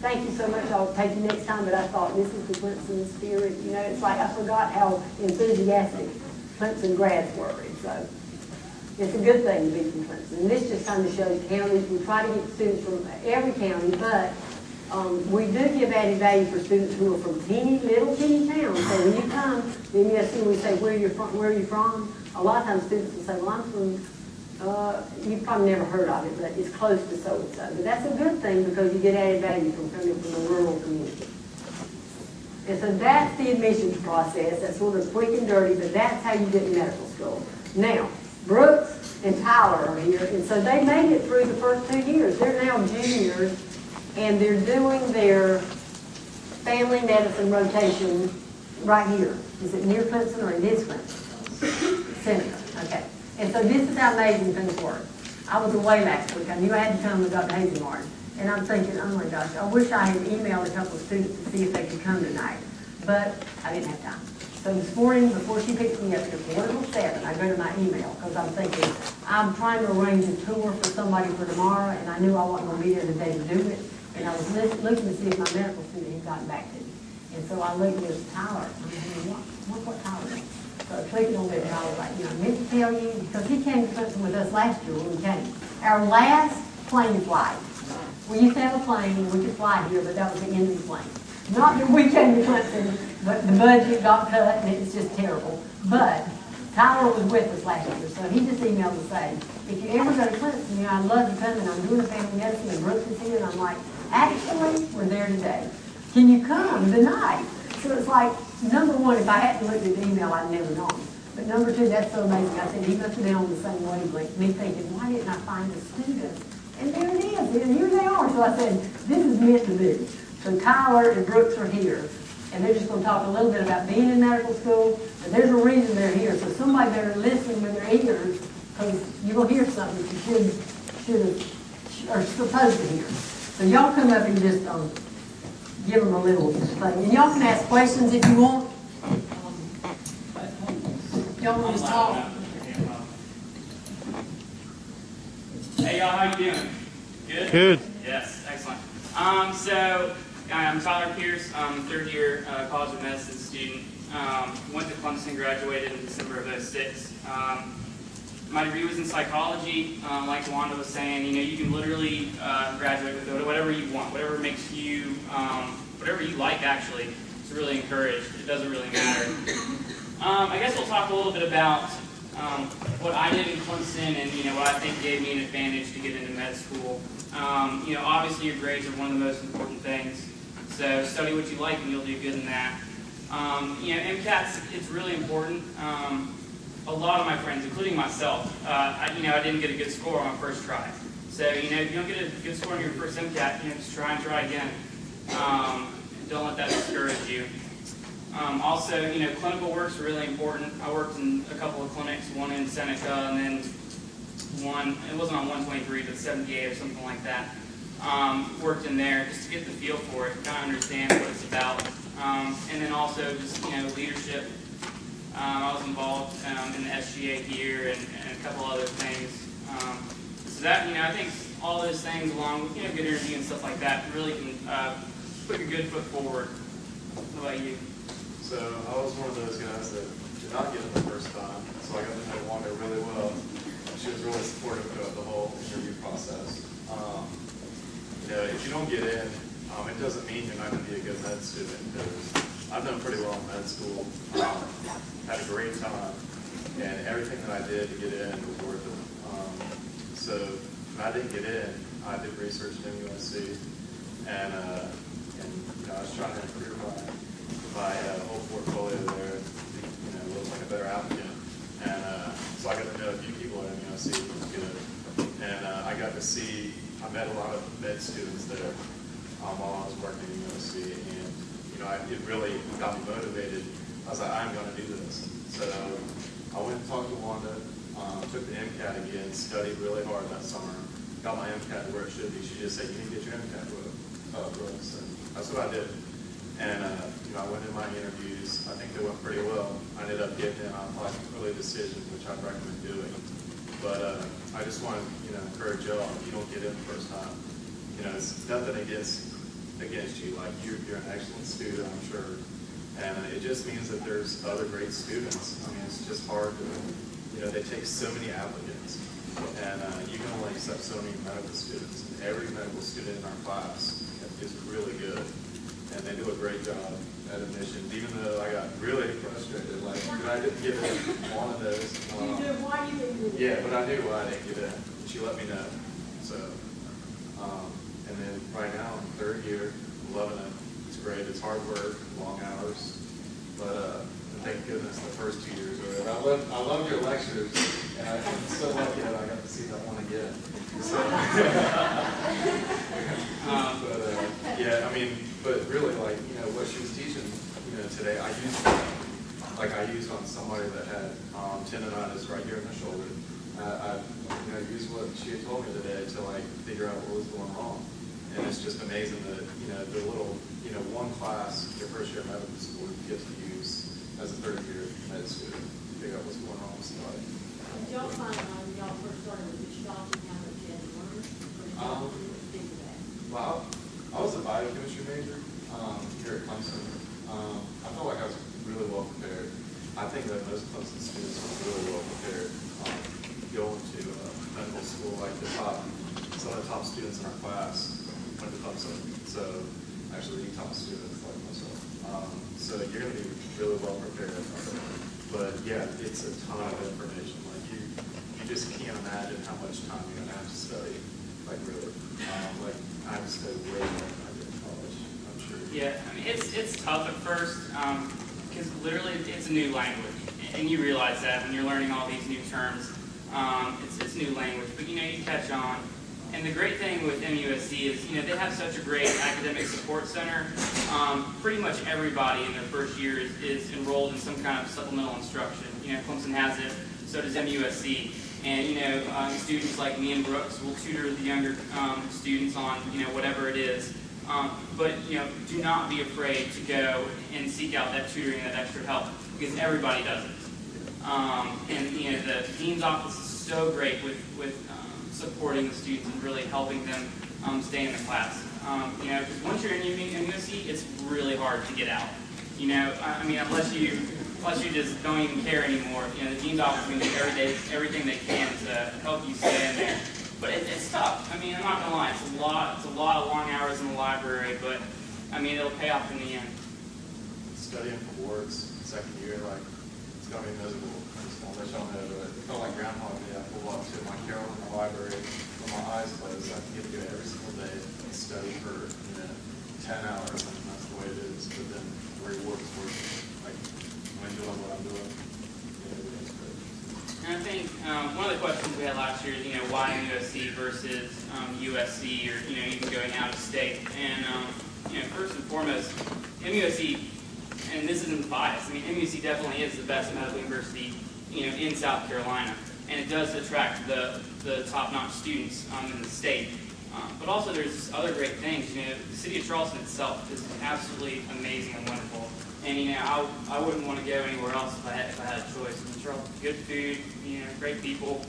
thank you so much, I'll take you next time, but I thought this is the Clemson spirit. You know, it's like I forgot how enthusiastic Clemson grads were. And so it's a good thing to be from Clemson. And this just kind of shows counties. We try to get students from every county, but we do give added value for students who are from little teeny towns. So when you come to MUSC, we say, where are you from? A lot of times students will say, well, I'm from, you've probably never heard of it, but it's close to so-and-so. But that's a good thing because you get added value from coming from a rural community. And so that's the admissions process. That's sort of quick and dirty, but that's how you get in medical school. Now, Brooks and Tyler are here, and so they made it through the first 2 years. They're now juniors, and they're doing their family medicine rotation right here. Is it near Clemson or it is Clemson? Seneca, okay. And so this is how amazing things work. I was away last week. I knew I had to come with Dr. Hazelmartin. And I'm thinking, oh my gosh, I wish I had emailed a couple of students to see if they could come tonight. But I didn't have time. So this morning, before she picked me up at 7:15, I go to my email because I'm thinking, I'm trying to arrange a tour for somebody for tomorrow, and I knew I wasn't going to be there today to do it. And I was looking to see if my medical student had gotten back to me. And so I looked at Tyler. I'm thinking, what Tyler is? So I clicked on it, and I was like, I meant to tell you, because he came to Clemson with us last year when we came. Our last plane flight. We used to have a plane, and we could fly here, but that was the end of the plane. Not that we came to Clemson, but the budget got cut, and it was just terrible. But Tyler was with us last year, so he just emailed to say, if you ever go to Clemson, I'd love to come, and I'm doing a family medicine, and Brooks is here, and I'm like, actually, we're there today. Can you come tonight? So it's like, number one, if I hadn't looked at the email, I'd never known. But number two, that's so amazing. I said, he must have been on the same wavelength. Me thinking, why didn't I find a student? And there it is, and here they are. So I said, this is meant to be. So Tyler and Brooks are here, and they're just going to talk a little bit about being in medical school, and there's a reason they're here. So somebody better listen with their ears, because you're going to hear something that you should have, or supposed to hear. So y'all come up and just give them a little thing. And y'all can ask questions if you want. Y'all want to talk? Hey y'all, how you doing? Good? Good. Yes, excellent. So I'm Tyler Pierce. I'm a third-year College of Medicine student. Went to Clemson, graduated in December of '06. My degree was in psychology. Like Wanda was saying, you can literally graduate with whatever you want, whatever makes you, whatever you like. Actually, it's really encouraged. It doesn't really matter. I guess we'll talk a little bit about what I did in Clemson and what I think gave me an advantage to get into med school. Obviously your grades are one of the most important things. So study what you like and you'll do good in that. MCATs, it's really important. A lot of my friends, including myself, I didn't get a good score on my first try. So, if you don't get a good score on your first MCAT, just try and try again. Don't let that discourage you. Also, clinical work's really important. I worked in a couple of clinics, one in Seneca and then one, it wasn't on 123, but 78 or something like that. Worked in there just to get the feel for it, kind of understand what it's about. And then also just, leadership. I was involved in the SGA here and a couple other things. So that, I think all those things along with, good energy and stuff like that really can put a good foot forward. What about you? So I was one of those guys that did not get it the first time, so I got to know Wanda really well. She was really supportive throughout the whole interview process. If you don't get in, it doesn't mean you're not going to be a good med student, because I've done pretty well in med school, had a great time, and everything that I did to get in was worth it. So when I didn't get in, I did research at MUSC, and I was trying to improve my whole portfolio there, look like a better applicant. And so I got to know a few people at MUSC, which was good. And I got to see, I met a lot of med students there while I was working at MUSC, and it really got me motivated. I was like, I'm going to do this. So I went and talked to Wanda, took the MCAT again, studied really hard that summer, got my MCAT where it should be. She just said, you need to get your MCAT, Brooks. And that's what I did. And I went in my interviews. I think they went pretty well. I ended up getting in on like early decisions, which I'd recommend doing. But I just want to encourage y'all, if you don't get in the first time, it's nothing against against you. Like you're an excellent student, I'm sure. And it just means that there's other great students. I mean, it's just hard to, they take so many applicants. And you can only accept so many medical students. And every medical student in our class is really good. And they do a great job at admissions, even though I got really frustrated. Like, I didn't get in one of those. You knew why you didn't get in. Yeah, but I knew why I didn't get in. She let me know. So, and then right now, I'm third year, loving it. It's great. It's hard work, long hours. But thank goodness the first 2 years were it. I love your lectures, and I'm so lucky that I got to see that one again. So, yeah, I mean, but really, like, what she was teaching, today, I used on somebody that had tendonitis right here in the shoulder. I used what she had told me today to like figure out what was going wrong. And it's just amazing that, the little, one class your first year of medical school you get to use as a third year med student to figure out what's going wrong with somebody. Did y'all find out when y'all first started with the shocking how much you had to learn? Or did y'all think of that? Well, I was a biochemistry major here at Clemson. I felt like I was really well prepared. I think that most Clemson students are really well prepared going to medical school. Like some of the top students in our class went to Clemson. So actually, the top students like myself. So you're going to be really well prepared. But yeah, it's a ton of information. Like you just can't imagine how much time you're going to have to study. Like really, like I have to study way more than I did in college. I'm sure. Yeah, I mean it's tough at first because literally it's a new language, and you realize that when you're learning all these new terms, it's new language. But you catch on. And the great thing with MUSC is, they have such a great academic support center. Pretty much everybody in their first year is enrolled in some kind of supplemental instruction. Clemson has it, so does MUSC. And, students like me and Brooks will tutor the younger students on, whatever it is. But, do not be afraid to go and seek out that tutoring, that extra help, because everybody does it. And, the dean's office is so great with supporting the students and really helping them stay in the class. Because once you're in MUSC, it's really hard to get out. I mean, unless you just don't even care anymore. The dean's office is going to do everything they can to help you stay in there. But it's tough. I mean, I'm not gonna lie, it's a lot of long hours in the library, but I mean, it'll pay off in the end. Studying for boards, second year, like it's gonna be miserable. I just won't let y'all know, but it felt like Groundhog Day. I pulled up to my Carol in the library with my eyes closed. I get to go every single day and study for 10 hours, and that's the way it is. But then the reward is worth it. Like I'm enjoying what I'm doing. It's great. And I think one of the questions we had last year is, why MUSC versus USC, or even going out of state. And first and foremost, MUSC, and this isn't biased. I mean, MUSC definitely is the best medical university, in South Carolina, and it does attract the top-notch students in the state. But also, there's other great things. The city of Charleston itself is absolutely amazing and wonderful. And I wouldn't want to go anywhere else if I had a choice. I mean, Charleston, good food, great people,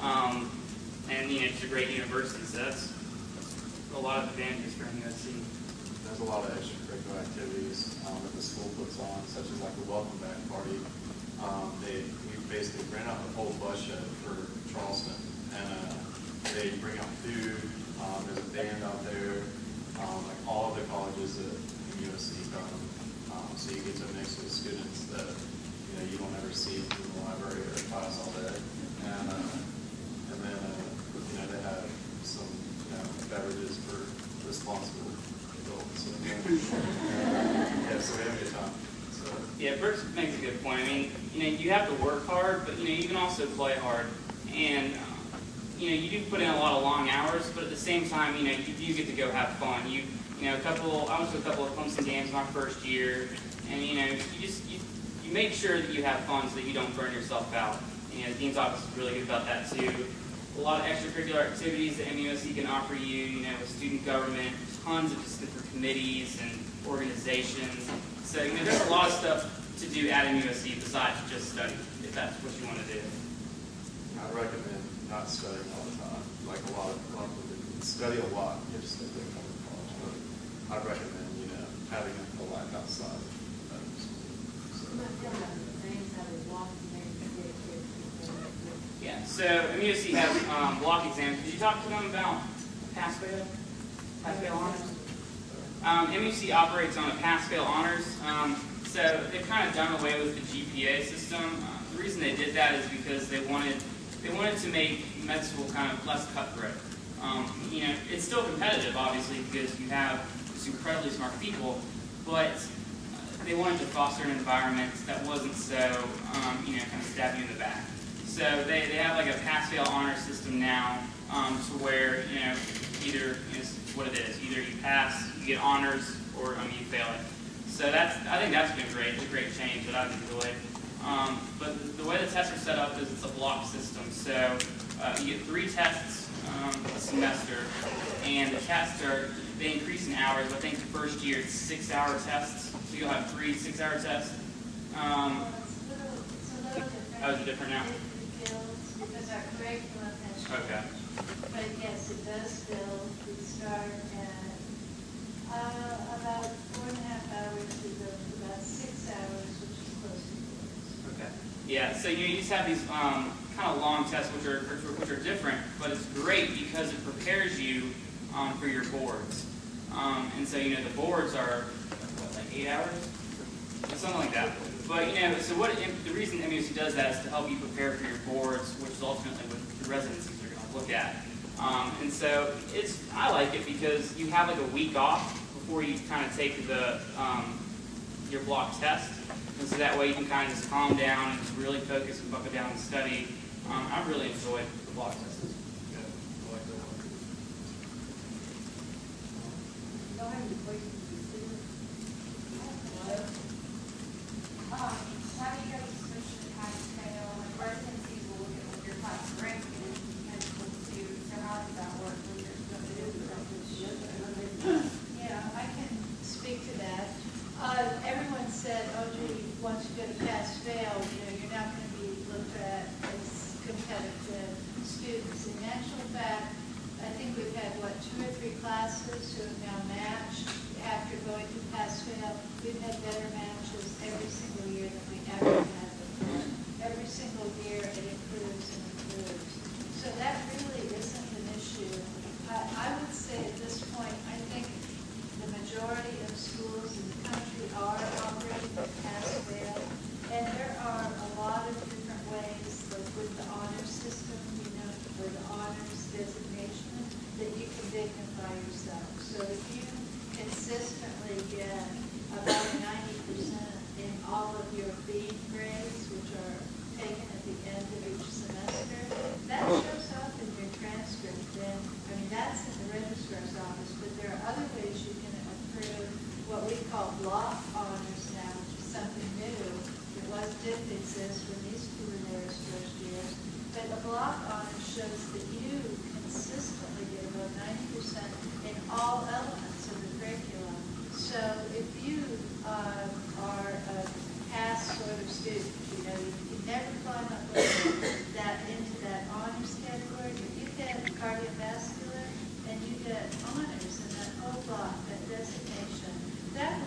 and it's a great university. So that's a lot of advantages for MUSC. There's a lot of extracurricular activities that the school puts on, such as like the welcome back party. We basically rent out the whole bus shed for Charleston, and they bring out food. There's a band out there, like all of the colleges that MUSC come. So you get to mix with students that you don't ever see in the library or class all day, and then they have some beverages for responsible adults. So, yeah, so we have a good time. So. Yeah, Brooks makes a good point. I mean, you have to work hard, but you can also play hard, and you do put in a lot of long hours, but at the same time, you do get to go have fun. I went to a couple of Clemson games in our first year, and you make sure that you have fun so that you don't burn yourself out. The dean's office is really good about that too. A lot of extracurricular activities that MUSC can offer you. With student government, tons of just different committees and organizations. So there's a lot of stuff to do at MUSC besides just study, if that's what you want to do. I recommend not studying all the time. Like a lot of people study a lot. You have to study college, but I'd recommend, having a life outside of medical school. So. Yeah, so MUSC has block exams. Did you talk to them about pass-fail? Pass-fail honors? MUSC operates on a pass-fail honors. So they've kind of done away with the GPA system. The reason they did that is because they wanted to make med school kind of less cutthroat. It's still competitive, obviously, because you have just incredibly smart people, but they wanted to foster an environment that wasn't so, kind of stab you in the back. So they have like a pass-fail honor system now, to where, either, it's what it is, either you pass, you get honors, or you fail it. So I think that's been great. It's a great change that I've enjoyed. But the way the tests are set up is it's a block system. So you get 3 tests a semester, and the tests they increase in hours. I think the first year it's 6-hour tests, so you'll have 3 6-hour tests. It's a little different. Oh, is it different now? It builds, because our curriculum has changed. Okay. But yes, it does build. We start at about 4.5 hours. We go to about 6 hours, which is close to 4. Okay. Yeah. So you just have these kind of long tests, which are different, but it's great because it prepares you for your boards. And so the boards are what, like 8 hours, something like that. But so the reason MUSC does that is to help you prepare for your boards, which is ultimately what the residencies are going to look at. And so I like it because you have like a week off before you kind of take your block test, and so that way you can kind of just calm down and just really focus and buckle down and study. I really enjoyed the block tests. Yeah, I like that one. Y'all have any questions? How do you guys switch to pass-fail? Like residencies will look at what your class rank is and to, so how does that work when you're still Yeah, I can speak to that. Everyone said, oh, gee, once you go to pass-fail, you're not going to be looked at as competitive students. In actual fact, I think we've had, 2 or 3 classes who have now matched after going to pass-fail. We've had better matches every single year than we ever had before. Every single year it improves and improves. So that really isn't an issue. I would say at this point, I think the majority of schools in the country are operating at pass-fail. And there are a lot of different ways, like with the honor system, or the honors designation, that you can dignify yourself. So if you consistently get about 90% in all of your B grades, which are taken at the end of each semester, that shows up in your transcript. Then, that's in the registrar's office, but there are other ways you can accrue what we call block honors now, which is something new. It didn't exist when these 2 were there as first years. But a block honor shows that you consistently get about 90% in all elements of the curriculum. So if you are a pass sort of student, you never climb up into that honors category. If you get cardiovascular and you get honors in that whole block, that designation, that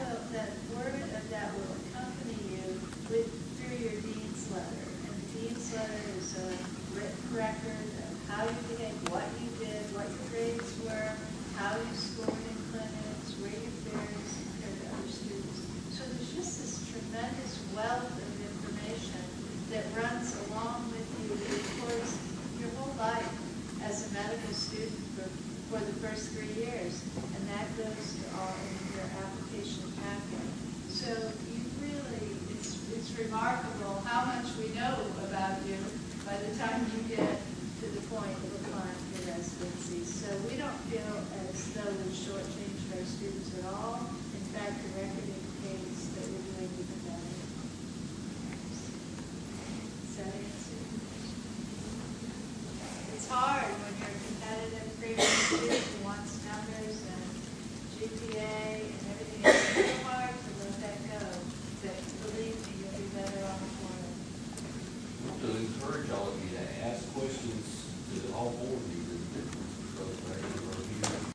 word of that will accompany you through your dean's letter. And the dean's letter is a written record of how you behaved, what you did, what your grades were, how you scored in clinics, where you fared as compared to other students. So there's just this tremendous wealth of information that runs along with you in course your whole life as a medical student for the first 3 years. And that goes to all in your application packet. So you really, it's remarkable how much we know about you by the time you get to the point of applying for residency. So we don't feel as though we shortchanged our students at all.